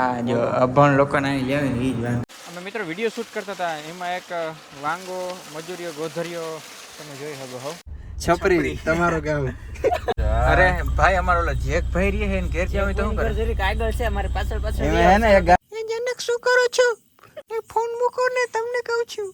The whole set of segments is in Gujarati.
આ જો અભણ લોકોને અહીં લેવે ને ઈ જ વાત. અમે મિત્રો વિડીયો શૂટ કરતા હતા, એમાં એક વાંગો મજૂરીઓ ગોધરીઓ તમે જોઈ શકો હો. છપરી તમારો ગામ. અરે ભાઈ અમારો ઓલો જેક ભાઈ રે હે ને ઘેર જાવ તો હું કરે જરી કાગળ છે અમારે પાછળ એમાં હે ને એક જનક શું કરો છો? એ ફોન મૂકો ને, તમને કહું છું.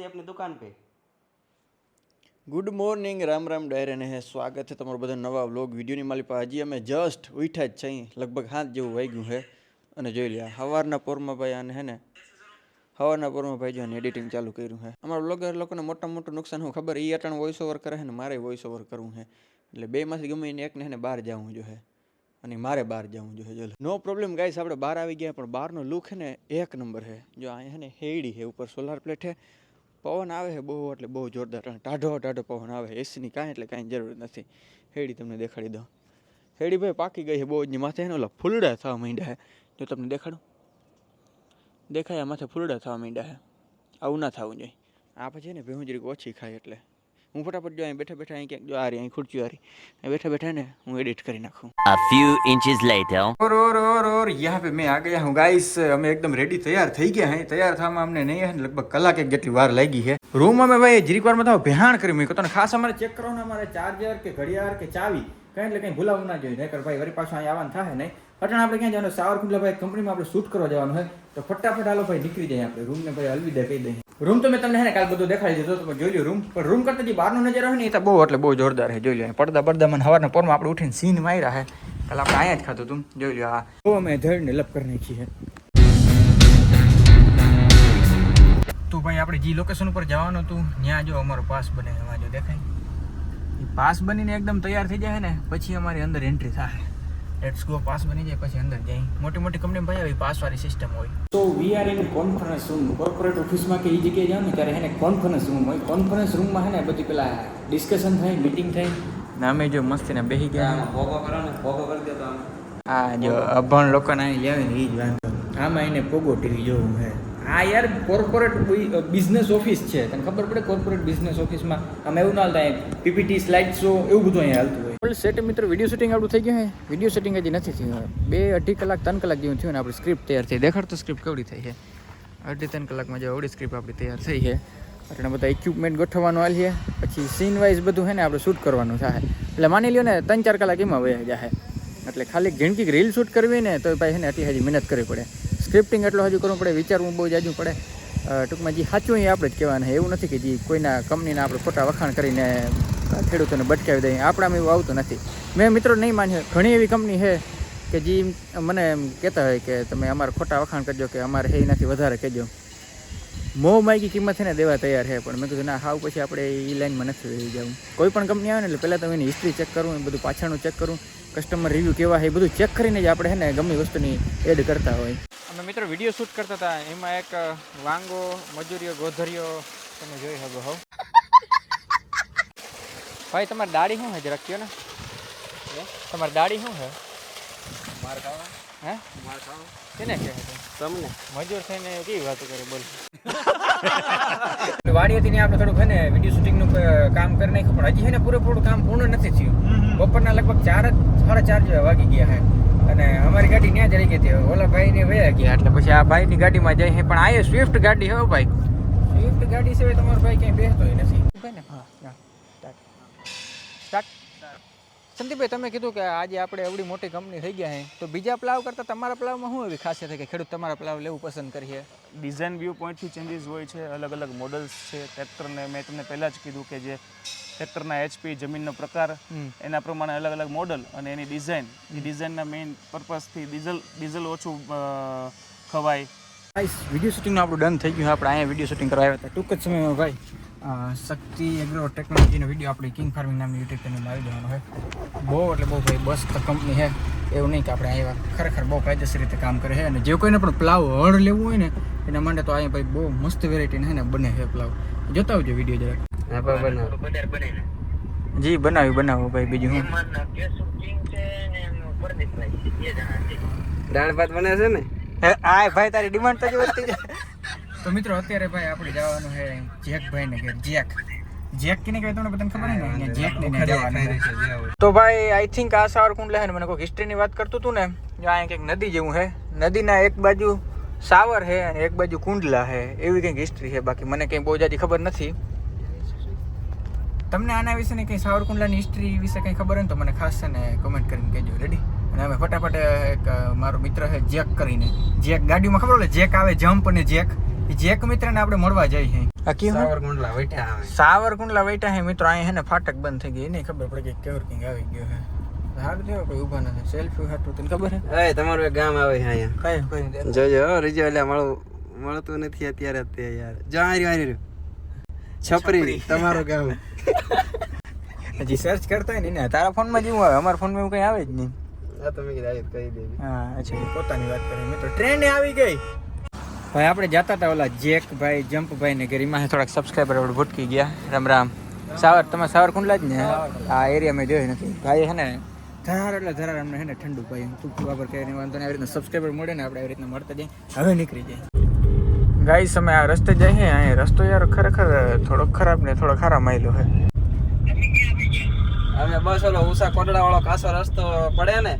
अपनी दुकान पे। ગુડ મોર્નિંગ, રામ રામ ડાયરે ને સ્વાગત છે તમારું બધા નવા વ્લોગ વિડીયોની માલી પર. હજી અમે જસ્ટ ઉઠ્યા જ છીએ, લગભગ 7 જેવું વાગ્યું છે. અને જોઈ લ્યા સવારના પોરમાં ભાઈ આને હે ને સવારના પોરમાં ભાઈ જો એડિટિંગ ચાલુ કર્યું છે. અમારા બ્લોગર લોકોને મોટું નુકસાન શું ખબર, એ અટાણ વોઇસ ઓવર કરે છે ને મારે વોઇસ ઓવર કરવું છે. એટલે બેમાંથી ગમે એને એકને હે ને બહાર જવું જોઈએ અને મારે બહાર જવું જોઈએ. નો પ્રોબ્લેમ ગાઈસ, આપણે બહાર આવી ગયા, પણ બહારનો લુક છે ને એક નંબર છે. જો અહીંયા છે ને હેડી છે, ઉપર સોલાર પ્લેટ છે, પવન આવે છે બહુ, એટલે બહુ જોરદાર ટાઢો પવન આવે. એસીની કાંઈ એટલે કાંઈ જરૂર નથી. હેડી તમને દેખાડી દઉં. હેડી ભાઈ પાકી ગઈ છે બહુ જ. માથે એને ઓલા ફૂલડા થવા માંડ્યા છે. જો તમને દેખાડું, દેખાય માથે ફૂલડા થવા માંડ્યા છે. આવું ના થવું જોઈએ. આ પછી ને ભેહું જરીક ઓછી ખાય એટલે હું ફટાફટ જો અહીં બેઠા અહીં ક્યાંક જો આ રહી અહીં ખુરચી વારી અહીં બેઠા ને હું એડિટ કરી નાખું. A few inches later. और यहाँ पे मैं आ गया हूँ गाइस. અમે એકદમ રેડી તૈયાર થઈ ગયા હે. તૈયાર થવામાં અમને નહીં હે લગભગ કલાક એક જેટલી વાર લાગી છે. રૂમ અમે ભાઈ જરીક વારમાં તો ભેહાણ કરી મૂક્યો. તો ખાસ અમારે ચેક કરવાનું અમારે ચાર્જર કે ઘડિયાળ કે ચાવી કઈ એટલે કઈ ભૂલાવું ના જોઈએ. નહીતર ભાઈ વળી પાછું અહીં આવવાનું થાય નહીં. અટાણે આપણે ક્યાં જવાનું, સાવરકુંડલા ભાઈ કંપનીમાં આપણે શૂટ કરવા જવાનું હોય તો ફટાફટ હાલો ભાઈ નીકળી જાય. આપણે રૂમને ભાઈ અલવિદા કહી દઈએ. રૂમ તો મેં તમને હે ને કાલ બધું દેખાડી દીધો, તમે જોઈ લો રૂમ. પણ રૂમ કરતા જે બહારનો નજારો હોય ને એ તો બહુ એટલે બહુ જોરદાર છે. જોઈ લો પડદા મને સવારના પોરમાં આપણે ઉઠીને સીન માર્યા છે. કાલે આપણે અહીંયા જ ખાતું તું. જોઈ લો આ બહુ અમે ધડને લપ કરી નાખી છે. તો ભાઈ આપણે જે લોકેશન ઉપર જવાનું હતું ત્યાં જો અમારો પાસ બને એમાં જો દેખાય. એ પાસ બનીને એકદમ તૈયાર થઈ જાય ને પછી અમારી અંદર એન્ટ્રી થાય. Let's go. પાસ બની જાય પછી અંદર જાય. મોટી કંપની ભાઈ આવી પાસવાળી સિસ્ટમ હોય. તો we are in conference room. Corporate ઓફિસમાં કે એ જગ્યાએ જાવ ને ત્યારે હે ને કોન્ફરન્સ રૂમ હોય. કોન્ફરન્સ રૂમમાં હે ને બધી પેલા ડિસ્કશન થાય, મીટિંગ થાય ને અમે જો મસ્તીને બેસી ગયા. भोगो करो ने, भोगो कर दो तो हम। આ જો અભણ લોકોને અહીં લેવે ને એ જ વાંધો. આમાં એને પોગો ટીવી જોવું છે. આ યાર કોર્પોરેટ બિઝનેસ ઓફિસ છે, તને ખબર પડે કોર્પોરેટ બિઝનેસ ઓફિસમાં આમ એવું ના હાલતા. પીપીટી સ્લાઇડ શો એવું બધું અહીંયા હાલતું હોય. ફૂલ સેટ મિત્રો વિડીયો શૂટિંગ આપણું થઈ ગયું છે. વિડીયો શૂટિંગ હજી નથી થયું. 2-2.5 કલાક 3 કલાક જેવું થયું ને આપણી સ્ક્રિપ્ટ તૈયાર થઈ. દેખાડતો સ્ક્રિપ્ટ કેવડી થઈ છે. 2.5-3 કલાકમાં જો આવડી સ્ક્રિપ્ટ આપણી તૈયાર થઈ છે. એટલે બધા ઇક્વિપમેન્ટ ગોઠવવાનું હાલ છે. પછી સીન વાઇઝ બધું છે ને આપણે શૂટ કરવાનું થાય. એટલે માની લ્યો ને 3-4 કલાક એમાં વહી જાય. એટલે ખાલી ઝીણકી રીલ શૂટ કરવી ને તો ભાઈ છે ને એટલી હજી મહેનત કરવી પડે. સ્ક્રિપ્ટિંગ એટલું હજુ કરવું પડે, વિચારવું બહુ જાજુ પડે. ટૂંકમાં જે સાચું એ આપણે જ કહેવાના. એવું નથી કે જે કોઈના કંપનીના આપણે ખોટા વખાણ કરીને ખેડૂતોને ભટકાવી દઈએ. આપણામાં એવું આવતું નથી. મેં મિત્રો નહીં માન્યું, ઘણી એવી કંપની છે કે જે મને એમ કહેતા હોય કે તમે અમારા ખોટા વખાણ કરજો કે અમારે એ એનાથી વધારે કહેજો. મોહ માયકી કિંમત છે ને દેવા તૈયાર છે. પણ મેં કીધું ના, હાવ પછી આપણે એ લાઈનમાં નથી રહી જવું. કોઈ પણ કંપની આવે ને એટલે પહેલાં તમે એની હિસ્ટ્રી ચેક કરવું, એ બધું પાછળનું ચેક કરવું, કસ્ટમર રિવ્યૂ કેવા છે એ બધું ચેક કરીને જ આપણે છે ને ગમે વસ્તુની એડ કરતા હોય. અમે મિત્રો વિડીયો શૂટ કરતા હતા, એમાં એક વાંગો મજૂરીઓ ગોધરીઓ તમે જોઈ શકો હો. ભાઈ તમારી દાઢી શું છે જરાક કહો ને. તમારી દાઢી શું છે? मार खाओ, હે मार खाओ। કેને કહે તમને મજૂર થઈને કેવી વાતો કરે બોલ. વાડી હતી ને આપણે થોડુંક છે ને વિડીયો શૂટિંગનું કામ કરી નાખ્યું, પણ હજી છે ને પૂરેપૂરું કામ પૂર્ણ નથી થયું. બપોરના લગભગ 4:30 જેવા વાગી ગયા છે અને અમારી ગાડી ત્યાં જ રહી ગઈ હતી. ઓલા ભાઈને વયા ગયા એટલે પછી આ ભાઈની ગાડીમાં જાય છે. પણ આ એ સ્વિફ્ટ ગાડી હો ભાઈ. સ્વિફ્ટ ગાડી સિવાય તમારો ભાઈ ક્યાંય બેસતો નથી. સ્ટાર્ટ. સંદીપભાઈ તમે કીધું કે આજે આપણે એવડી મોટી કંપની થઈ ગયા છે, તો બીજા પ્લાવ કરતાં તમારા પ્લાવમાં શું એવી ખાસિયત છે કે ખેડૂત તમારા પ્લાવ લેવું પસંદ કરીએ? ડિઝાઇન વ્યૂ પોઈન્ટથી ચેન્જીસ હોય છે. અલગ મોડલ્સ છે ટ્રેક્ટરને. મેં તમને પહેલાં જ કીધું કે જે ટ્રેક્ટરના HP, જમીનનો પ્રકાર, એના પ્રમાણે અલગ મોડલ અને એની ડિઝાઇન. એ ડિઝાઇનના મેઇન પર્પઝથી ડીઝલ ઓછું ખવાય. વિડીયો શૂટિંગનું આપણું ડન થઈ ગયું. આપણે અહીંયા વિડીયો શૂટિંગ કરવા આવ્યા હતા ટૂંક જ સમયમાં ભાઈ. શક્તિ એગ્રો ટેકનોલોજીનો વિડીયો આપણે કિંગ ફાર્મિંગ નામની યુટ્યુબ ચેનલમાં આવી જવાનો હોય. બહુ એટલે બહુ ભાઈ બસ કંપની છે. એવું નહીં કે આપણે આવ્યા, ખરેખર બહુ કાયદેસર રીતે કામ કરે છે. અને જે કોઈને પણ પ્લાવ હળ લેવું હોય ને એના માટે તો અહીંયા ભાઈ બહુ મસ્ત વેરાયટીના છે ને બને છે પ્લાવ. જોતા આવજો વિડીયો જરાક. જી બનાવો ભાઈ. બીજું શું દાળ ભાત બને છે ને? આય ભાઈ તારી ડિમાન્ડ તો જ વધતી જાય. તો મિત્રો અત્યારે ભાઈ આપણે જવાનું છે જેક ભાઈ ને ઘેર. જેક કેને કહેવાય તમને બધાને ખબર છે ને? જેક ને જવાનું છે. તો ભાઈ આઈ થિંક આ સાવરકુંડલા છે ને મને કોઈ હિસ્ટ્રીની વાત કરતું હતું ને, અહીંયા કંઈક નદી જેવું છે. નદીના એક બાજુ સાવર છે અને એક બાજુ કુંડલા છે, એવી કંઈક હિસ્ટ્રી છે. બાકી મને કંઈ બહુ જાજી ખબર નથી. તમને આના વિશે ને કંઈ સાવરકુંડલાની હિસ્ટ્રી વિશે કંઈ ખબર હોય ને તો મને ખાસ છે ને કમેન્ટ કરીને કહેજો. રેડી? અને અમે ફટાફટ એક મારો મિત્ર છે જેક કરીને, જેક ગાડીમાં ખબર હોય જેક આવે જમ્પ અને જેક, એ જેક મિત્રને આપણે મળવા જઈએ છીએ. આ કેવું સાવરકુંડલા વૈઠા આવે. સાવરકુંડલા વૈટા છે મિત્રો. અહીંયા છે ને ફાટક બંધ થઈ ગઈ, નહીં ખબર પડે કે કેવર કંઈક આવી ગયો છે. સારું થયો કોઈ ઊભા નથી. સેલ્ફી હાટું તને ખબર છે? એ તમારું એક ગામ આવે છે અહીંયા. કઈ જોજો રીજો એટલે મળતું નથી અત્યારે તે યાર. જો આ રહ્યું છપરી તમારું ગામ. હજી સર્ચ કરતા હોય ને તારા ફોનમાં જેવું આવે, અમારા ફોનમાં એવું કંઈ આવે જ નહીં. આ તમે કીધું કહી દેવી. હા અચ્છા, પોતાની વાત કરી મિત્રો. ટ્રેન આવી ગઈ ભાઈ. આપણે જતા હતા ઓલા જેક ભાઈ જમ્પ ભાઈ ને ઘેરીમાં થોડાક સબસ્ક્રાઈબર આપણે ભટકી ગયા. રામ રામ. તમે સાવરકુંડલા જ ને? આ એરિયા મેં જોઈ નથી ભાઈ. હે ને ધરાર એટલે ધરાર અમને હે ને ઠંડુ ભાઈ તું બરાબર કહે નહીં વાંધો ને. આવી રીતના સબસ્ક્રાઈબર મળે ને આપણે આવી રીતના મળતા જઈએ. હવે નીકળી જાય ગાઈસ. અમે આ રસ્તે જઈએ. અહીંયા રસ્તો યાર ખરેખર થોડોક ખરાબ ને થોડો ખારા માયલો છે. અમે બસ ઓલો ઉષા કોટડા વાળો કાસો રસ્તો પડે ને.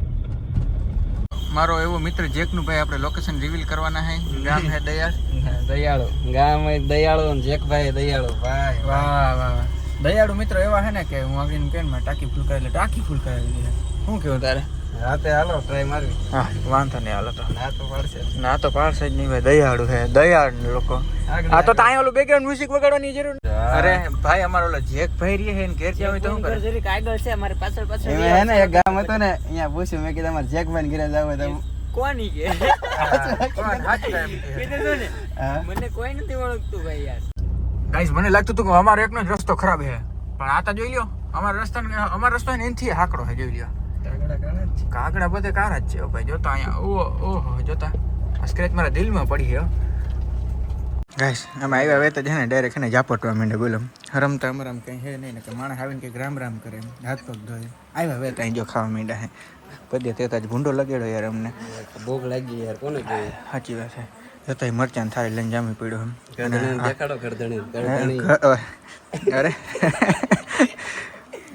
મારો એવો મિત્ર જેકનું ભાઈ આપણે લોકેશન રિવીલ કરવાના છે. ગામ છે દયાળુ ગામ દયાળુ અને જેકભાઈ દયાળુ ભાઈ. વાહ વાહ. દયાળુ મિત્રો એવા છે ને કે હું આવીને કહે ને ટાંકી ફૂલ કરેલી, ટાંકી ફૂલ કરેલી છે. શું કેવું તારે? રાતે હાલો ટ્રાય મારવી. હા વાંધો નહીં હાલો. તો ના તો પડશે. ના તો પાડશે જ નહીં ભાઈ. દયાળુ છે દયાળુ લોકો. હા તો અહીંયા ઓલું બેકગ્રાઉન્ડ મ્યુઝિક વગાડવાની જરૂર નથી. અરે ભાઈ અમારો ઓલો જેક ભાઈ રહે છે ને ઘેર જાવ તો શું કરે? જરીક આગળ છે અમારી પાછળ એમાં હે ને એક ગામ હતું ને અહીંયા પૂછ્યું મેં કીધું અમારે જેકભાઈ ઘરે જાવ તો કોની કે કીધું ને હા મને કોઈ નથી ઓળખતું ભાઈ યાર. ગાઈસ મને લાગતું હતું કે અમારો એકનો જ રસ્તો ખરાબ છે, પણ આ તો જોઈ લ્યો અમારો રસ્તો ને એનથી હાકડો છે. જોઈ લ્યો કાગડા બધે કારા જ છે ભાઈ. જોતા અહીંયા ઓહો જોતા આ સ્ક્રેચ મારા દિલમાં પડી છે. ગાઈસ અમે આવ્યા વેત જ ને ડાયરેક્ટ ને ઝાપટવા માંડે. બોલો રમતા અમારામ કંઈ છે નહીં ને કે માણસ આવીને કંઈક રામ રામ કરે, હાથ પગ ધોય. આવ્યા વેત અહીં જો ખાવા માંડ્યા છે. પદ્ય તેતા જ ભૂંડો લગેડો યાર અમને. ભૂખ લાગી યાર કોને જોઈએ. સાચી વાત છે. જતા મરચાં થાળી લઈને જામી પડ્યો એમ. દેખાડો ગરદણી અરે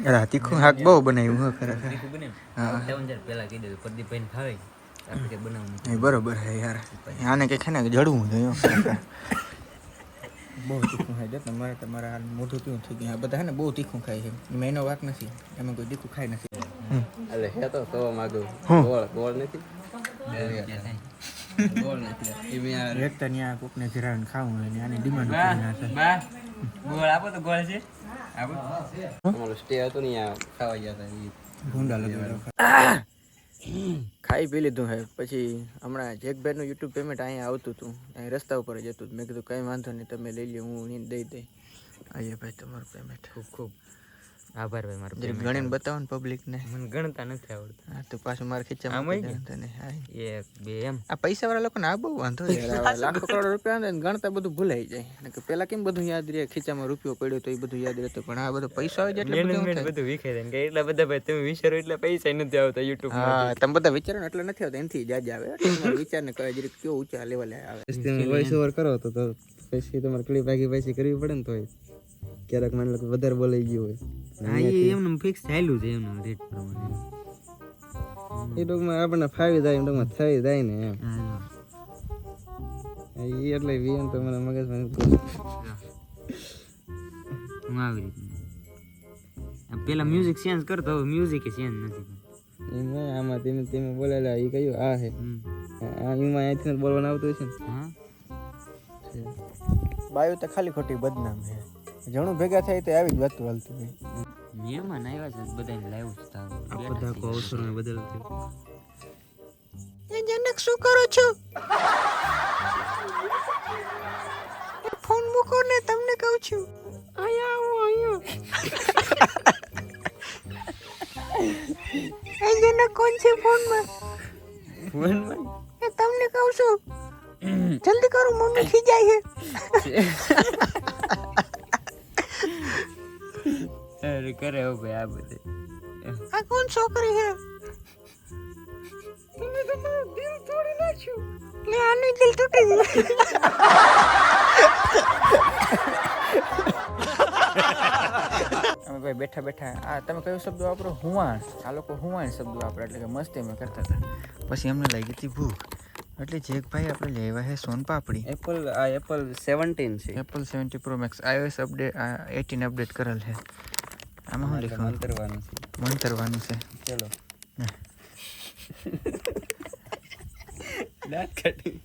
અરે તીખું શાક બહુ બનાવ્યું હો ખરેખર. હા પેલા કીધું પ્રદીપભાઈ ખાવે આપણે બનાવવું એ બરોબર છે યાર. આને કંઈક છે ને જડવું જોઈએ. બહુ તીખું ખાય છે તમારે. તમારા હાલ મોઢું કેવું થઈ ગયું? આ બધા ને બહુ તીખું ખાય છે. એમાં એનો વાક નથી, એમાં કોઈ તીખું ખાય નથી. એટલે હે તો માંગુ ગોળ નથી. ગોળ નથી એમ યાર. એક તો ત્યાં કોકને ઘેરાવીને ખાવું હોય ને આની ડિમાન્ડ કરી નાખે. ગોળ આપો તો ગોળ છે આપો. અમારું સ્ટે હતું ને ત્યાં ખાવા ગયા હતા એ ભૂંડા લગાડો. ખાઈ પી લીધું હે. પછી હમણાં જેકભાઈનું યુટ્યુબ પેમેન્ટ અહીંયા આવતું હતું, અહીં રસ્તા ઉપર જ હતું. મેં કીધું કંઈ વાંધો નહીં તમે લઈ લો, હું દઈ દઈ. આઈએ ભાઈ તમારું પેમેન્ટ. ખૂબ ખૂબ આભાર ભાઈ મારો. ગણીને બતાવો ને પબ્લિકને. મને ગણતા નથી આવડતું. હા તો પાછું મારા ખીચામાં આમ હોય ગણતા નહીં. હા 1 2 એમ. આ પૈસાવાળા લોકોને આ બહુ વાંધો યાર. લાખો કરોડ રૂપિયા આવે ને ગણતા બધું ભૂલાઈ જાય. કે પેલા કેમ બધું યાદ રહે, ખીચામાં રૂપિયો પડ્યો તો એ બધું યાદ રહેતું, પણ આ બધો પૈસા આવે એટલે બધું વિખે જાય કે એટલા બધા ભાઈ તમે વિચારો એટલે પૈસા નથી આવતા યુટ્યુબ માં. હા તમે બધા વિચારો ને એટલે નથી આવતા, એનથી જાજ આવે. તમારે વિચાર ને કહે જરીક કેવો ઊંચા લેવલે આવે. વોઇસ ઓવર કરો તો પછી તમારે ક્લિપ આગી પાછી કરવી પડે ને. તોય ક્યારેક માની લો કે વધારે બોલાઈ ગયું હોય. હા એ એમનું ફિક્સ થયેલું છે એમનું રેટ પ્રમાણે. એ ટૂંકમાં આપણને ફાવી જાય એમ ટૂંકમાં થઈ જાય ને એમ. એ એટલે વીએમ તો મને મગજમાં હું આવી રીતના પેલા મ્યુઝિક ચેન્જ કરતો, હવે મ્યુઝિક એ ચેન્જ નથી. એમ નહીં આમાં ધીમે ધીમે બોલેલા એ કયું આ છે એમાં અહીંથી બોલવાનું આવતું છે ને. હા બાયો તો ખાલી ખોટી બદનામ છે. જણું ભેગા થાય તો આવી જ વાતું હાલતી હોય. મહેમાન આવ્યા છે બધાને લાવ્યું છે તાવ. બધા કો અવસરમાં બદલતું. એ જનક શું કરો છો? ફોન મૂકો ને તમને કહું છું. અહીંયા આવો અહીંયા. એ જનક કોણ છે ફોનમાં? એ તમને કહું છું. જલ્દી કરો મમ્મી ખીજાય છે. અરે કરે હો ભાઈ આ બધે. આ કોણ છોકરી છે? તમે તમારું દિલ તોડી નાખ્યું. લે આનું દિલ તૂટી ગયું. અમે ભાઈ બેઠા બેઠા આ તમે કયો શબ્દ વાપરો હુવાણ, આ લોકો હુવાણ શબ્દ વાપરે એટલે કે મસ્તી અમે કરતા હતા. પછી અમને લાગી હતી ભૂખ એટલે જેકભાઈ આપણે લેવા છે સોન પાપડી. એપલ 17 છે. Apple 70 Pro Max iOS update 18 update કરેલ છે. આમાં શું લખ્યું? મંતરવાનું છે. મંતરવાનું છે. ચલો. દાંત કાઢી.